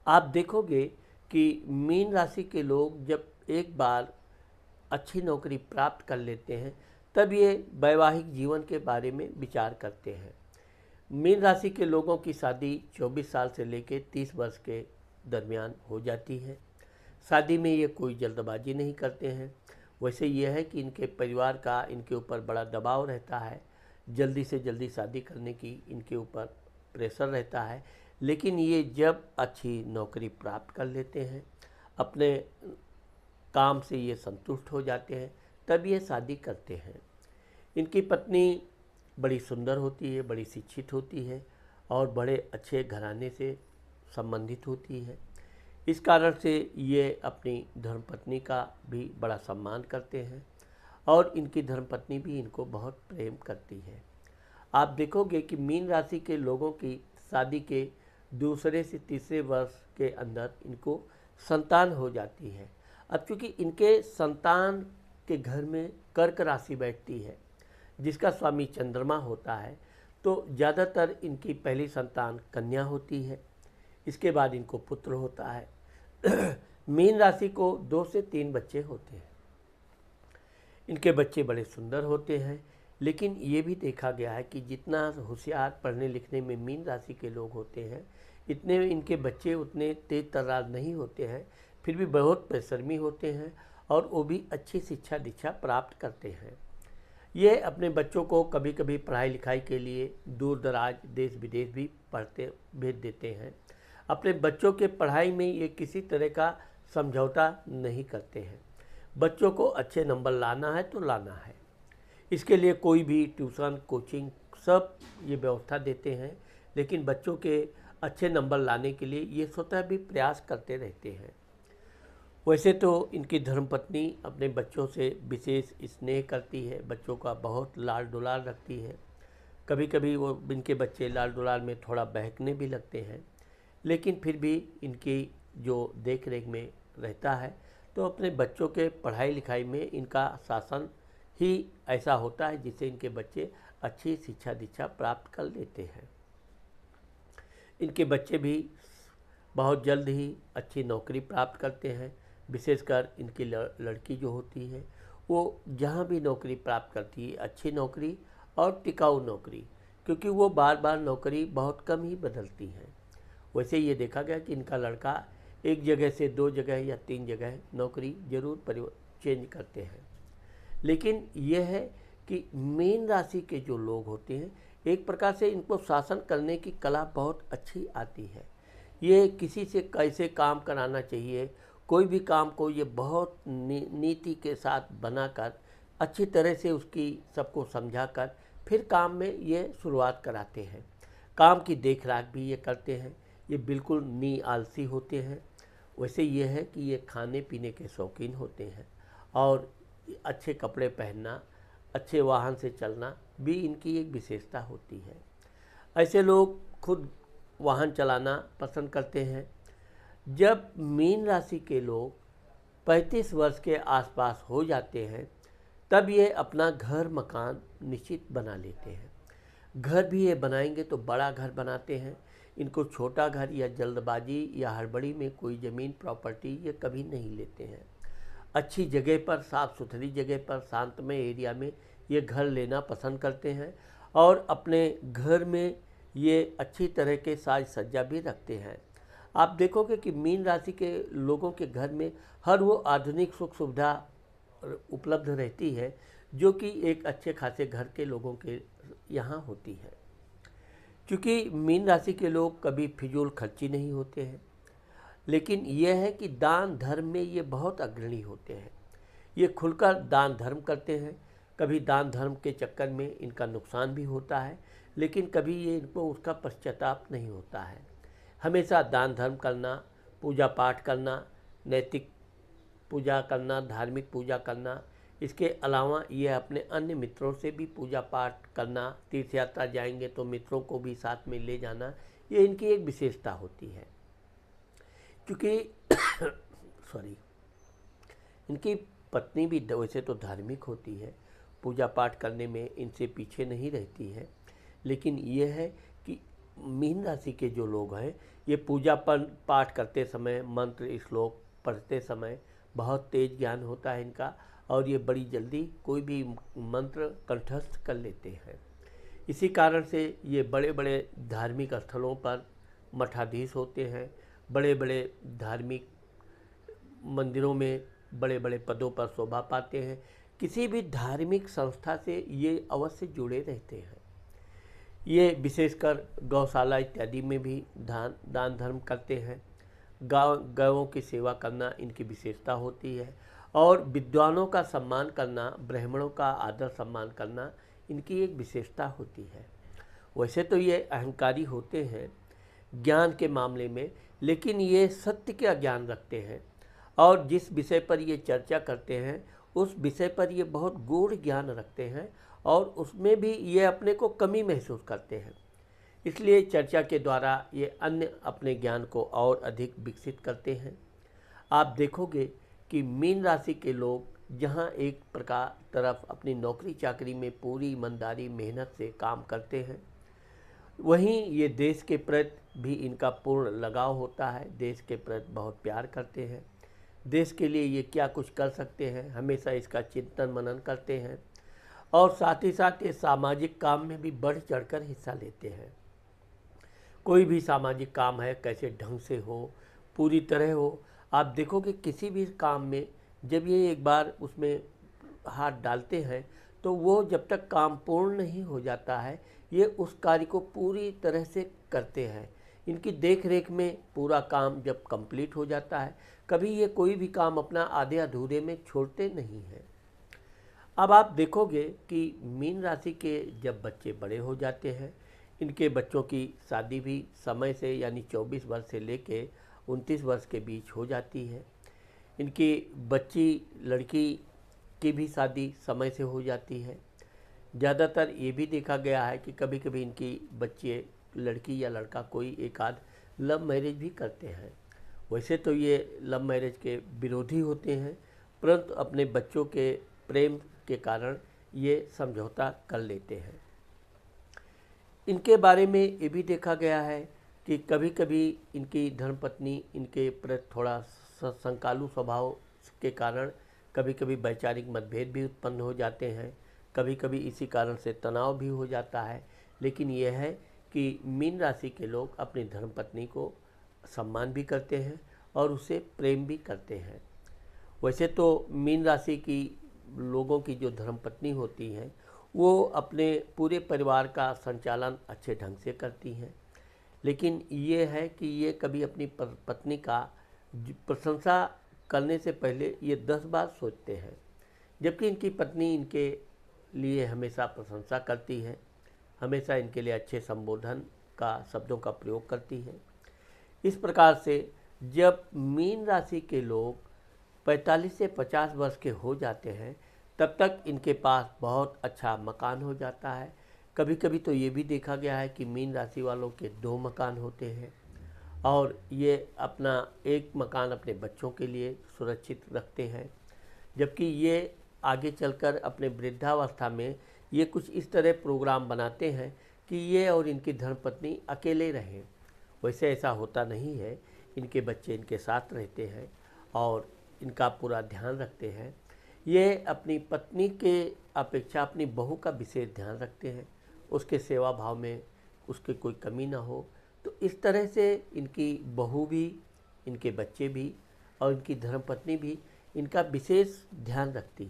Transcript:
आप देखोगे कि मीन राशि के लोग जब एक बार अच्छी नौकरी प्राप्त कर लेते हैं तब ये वैवाहिक जीवन के बारे में विचार करते हैं। मीन राशि के लोगों की शादी 24 साल से लेकर 30 वर्ष के दरमियान हो जाती है। शादी में ये कोई जल्दबाजी नहीं करते हैं। वैसे ये है कि इनके परिवार का इनके ऊपर बड़ा दबाव रहता है, जल्दी से जल्दी शादी करने की इनके ऊपर प्रेशर रहता है। लेकिन ये जब अच्छी नौकरी प्राप्त कर लेते हैं, अपने काम से ये संतुष्ट हो जाते हैं, तब ये शादी करते हैं। इनकी पत्नी बड़ी सुंदर होती है, बड़ी शिक्षित होती है और बड़े अच्छे घराने से संबंधित होती है। इस कारण से ये अपनी धर्मपत्नी का भी बड़ा सम्मान करते हैं और इनकी धर्मपत्नी भी इनको बहुत प्रेम करती है। आप देखोगे कि मीन राशि के लोगों की शादी के दूसरे से तीसरे वर्ष के अंदर इनको संतान हो जाती है। अब चूँकि इनके संतान के घर में कर्क राशि बैठती है जिसका स्वामी चंद्रमा होता है, तो ज़्यादातर इनकी पहली संतान कन्या होती है। इसके बाद इनको पुत्र होता है। मीन राशि को 2 से 3 बच्चे होते हैं। इनके बच्चे बड़े सुंदर होते हैं, लेकिन ये भी देखा गया है कि जितना होशियार पढ़ने लिखने में मीन राशि के लोग होते हैं, इतने इनके बच्चे उतने तेज तर्रार नहीं होते हैं। फिर भी बहुत परिश्रमी होते हैं और वो भी अच्छी शिक्षा दीक्षा प्राप्त करते हैं। ये अपने बच्चों को कभी कभी पढ़ाई लिखाई के लिए दूर दराज देश विदेश भी पढ़ते भेज देते हैं। अपने बच्चों के पढ़ाई में ये किसी तरह का समझौता नहीं करते हैं। बच्चों को अच्छे नंबर लाना है तो लाना है, इसके लिए कोई भी ट्यूशन कोचिंग सब ये व्यवस्था देते हैं। लेकिन बच्चों के अच्छे नंबर लाने के लिए ये स्वतः भी प्रयास करते रहते हैं। वैसे तो इनकी धर्मपत्नी अपने बच्चों से विशेष स्नेह करती है, बच्चों का बहुत लाड दुलार रखती है। कभी कभी वो इनके बच्चे लाड दुलार में थोड़ा बहकने भी लगते हैं, लेकिन फिर भी इनकी जो देख रेख में रहता है तो अपने बच्चों के पढ़ाई लिखाई में इनका शासन ही ऐसा होता है जिससे इनके बच्चे अच्छी शिक्षा दीक्षा प्राप्त कर लेते हैं। इनके बच्चे भी बहुत जल्द ही अच्छी नौकरी प्राप्त करते हैं। विशेषकर इनकी लड़की जो होती है वो जहाँ भी नौकरी प्राप्त करती है, अच्छी नौकरी और टिकाऊ नौकरी, क्योंकि वो बार बार नौकरी बहुत कम ही बदलती हैं। वैसे ये देखा गया कि इनका लड़का एक जगह से 2 जगह या 3 जगह नौकरी जरूर चेंज करते हैं। लेकिन यह है कि मीन राशि के जो लोग होते हैं, एक प्रकार से इनको शासन करने की कला बहुत अच्छी आती है। ये किसी से कैसे काम कराना चाहिए, कोई भी काम को ये बहुत नीति के साथ बनाकर अच्छी तरह से उसकी सबको समझाकर फिर काम में ये शुरुआत कराते हैं। काम की देखरेख भी ये करते हैं। ये बिल्कुल आलसी होते हैं। वैसे ये है कि ये खाने पीने के शौकीन होते हैं और अच्छे कपड़े पहनना, अच्छे वाहन से चलना भी इनकी एक विशेषता होती है। ऐसे लोग खुद वाहन चलाना पसंद करते हैं। जब मीन राशि के लोग 35 वर्ष के आसपास हो जाते हैं तब ये अपना घर मकान निश्चित बना लेते हैं। घर भी ये बनाएंगे तो बड़ा घर बनाते हैं। इनको छोटा घर या जल्दबाजी या हड़बड़ी में कोई ज़मीन प्रॉपर्टी ये कभी नहीं लेते हैं। अच्छी जगह पर, साफ़ सुथरी जगह पर, शांतमय एरिया में ये घर लेना पसंद करते हैं और अपने घर में ये अच्छी तरह के साज सज्जा भी रखते हैं। आप देखोगे कि मीन राशि के लोगों के घर में हर वो आधुनिक सुख सुविधा उपलब्ध रहती है जो कि एक अच्छे खासे घर के लोगों के यहाँ होती है। क्योंकि मीन राशि के लोग कभी फिजूल खर्ची नहीं होते हैं, लेकिन यह है कि दान धर्म में ये बहुत अग्रणी होते हैं। ये खुलकर दान धर्म करते हैं। कभी दान धर्म के चक्कर में इनका नुकसान भी होता है, लेकिन कभी ये इनको उसका पश्चाताप नहीं होता है। हमेशा दान धर्म करना, पूजा पाठ करना, नैतिक पूजा करना, धार्मिक पूजा करना, इसके अलावा ये अपने अन्य मित्रों से भी पूजा पाठ करना, तीर्थ यात्रा जाएंगे तो मित्रों को भी साथ में ले जाना, ये इनकी एक विशेषता होती है। क्योंकि इनकी पत्नी भी वैसे तो धार्मिक होती है, पूजा पाठ करने में इनसे पीछे नहीं रहती है। लेकिन ये है कि मीन राशि के जो लोग हैं ये पूजा पाठ करते समय, मंत्र श्लोक पढ़ते समय बहुत तेज ज्ञान होता है इनका, और ये बड़ी जल्दी कोई भी मंत्र कंठस्थ कर लेते हैं। इसी कारण से ये बड़े बड़े धार्मिक स्थलों पर मठाधीश होते हैं, बड़े बड़े धार्मिक मंदिरों में बड़े बड़े पदों पर शोभा पाते हैं। किसी भी धार्मिक संस्था से ये अवश्य जुड़े रहते हैं। ये विशेषकर गौशाला इत्यादि में भी दान धर्म करते हैं। गौओं की सेवा करना इनकी विशेषता होती है, और विद्वानों का सम्मान करना, ब्राह्मणों का आदर सम्मान करना इनकी एक विशेषता होती है। वैसे तो ये अहंकारी होते हैं ज्ञान के मामले में, लेकिन ये सत्य का ज्ञान रखते हैं, और जिस विषय पर ये चर्चा करते हैं उस विषय पर ये बहुत गूढ़ ज्ञान रखते हैं, और उसमें भी ये अपने को कमी महसूस करते हैं। इसलिए चर्चा के द्वारा ये अन्य अपने ज्ञान को और अधिक विकसित करते हैं। आप देखोगे कि मीन राशि के लोग जहाँ एक प्रकार तरफ अपनी नौकरी चाकरी में पूरी ईमानदारी मेहनत से काम करते हैं, वहीं ये देश के प्रति भी इनका पूर्ण लगाव होता है, देश के प्रति बहुत प्यार करते हैं, देश के लिए ये क्या कुछ कर सकते हैं हमेशा इसका चिंतन मनन करते हैं, और साथ ही साथ ये सामाजिक काम में भी बढ़ चढ़कर हिस्सा लेते हैं। कोई भी सामाजिक काम है कैसे ढंग से हो, पूरी तरह हो। आप देखोगे किसी भी काम में जब ये एक बार उसमें हाथ डालते हैं तो वो जब तक काम पूर्ण नहीं हो जाता है ये उस कार्य को पूरी तरह से करते हैं। इनकी देख रेख में पूरा काम जब कंप्लीट हो जाता है, कभी ये कोई भी काम अपना आधे अधूरे में छोड़ते नहीं हैं। अब आप देखोगे कि मीन राशि के जब बच्चे बड़े हो जाते हैं, इनके बच्चों की शादी भी समय से यानी 24 वर्ष से लेके 29 वर्ष के बीच हो जाती है। इनकी बच्ची लड़की की भी शादी समय से हो जाती है। ज़्यादातर ये भी देखा गया है कि कभी कभी इनकी बच्चे लड़की या लड़का कोई एक आध लव मैरिज भी करते हैं। वैसे तो ये लव मैरिज के विरोधी होते हैं, परंतु अपने बच्चों के प्रेम के कारण ये समझौता कर लेते हैं। इनके बारे में ये भी देखा गया है कि कभी कभी इनकी धर्मपत्नी इनके प्रति थोड़ा संकालू स्वभाव के कारण कभी कभी वैचारिक मतभेद भी उत्पन्न हो जाते हैं, कभी कभी इसी कारण से तनाव भी हो जाता है। लेकिन यह है कि मीन राशि के लोग अपनी धर्मपत्नी को सम्मान भी करते हैं और उसे प्रेम भी करते हैं। वैसे तो मीन राशि की लोगों की जो धर्मपत्नी होती हैं वो अपने पूरे परिवार का संचालन अच्छे ढंग से करती हैं, लेकिन ये है कि ये कभी अपनी पत्नी का प्रशंसा करने से पहले ये 10 बार सोचते हैं, जबकि इनकी पत्नी इनके लिए हमेशा प्रशंसा करती है, हमेशा इनके लिए अच्छे संबोधन का शब्दों का प्रयोग करती है। इस प्रकार से जब मीन राशि के लोग 45 से 50 वर्ष के हो जाते हैं तब तक इनके पास बहुत अच्छा मकान हो जाता है। कभी कभी तो ये भी देखा गया है कि मीन राशि वालों के 2 मकान होते हैं, और ये अपना एक मकान अपने बच्चों के लिए सुरक्षित रखते हैं, जबकि ये आगे चलकर अपने वृद्धावस्था में ये कुछ इस तरह प्रोग्राम बनाते हैं कि ये और इनकी धर्मपत्नी अकेले रहें। वैसे ऐसा होता नहीं है, इनके बच्चे इनके साथ रहते हैं और इनका पूरा ध्यान रखते हैं। ये अपनी पत्नी के अपेक्षा अपनी बहू का विशेष ध्यान रखते हैं, उसके सेवा भाव में उसके कोई कमी ना हो। तो इस तरह से इनकी बहू भी, इनके बच्चे भी और इनकी धर्मपत्नी भी इनका विशेष ध्यान रखती है।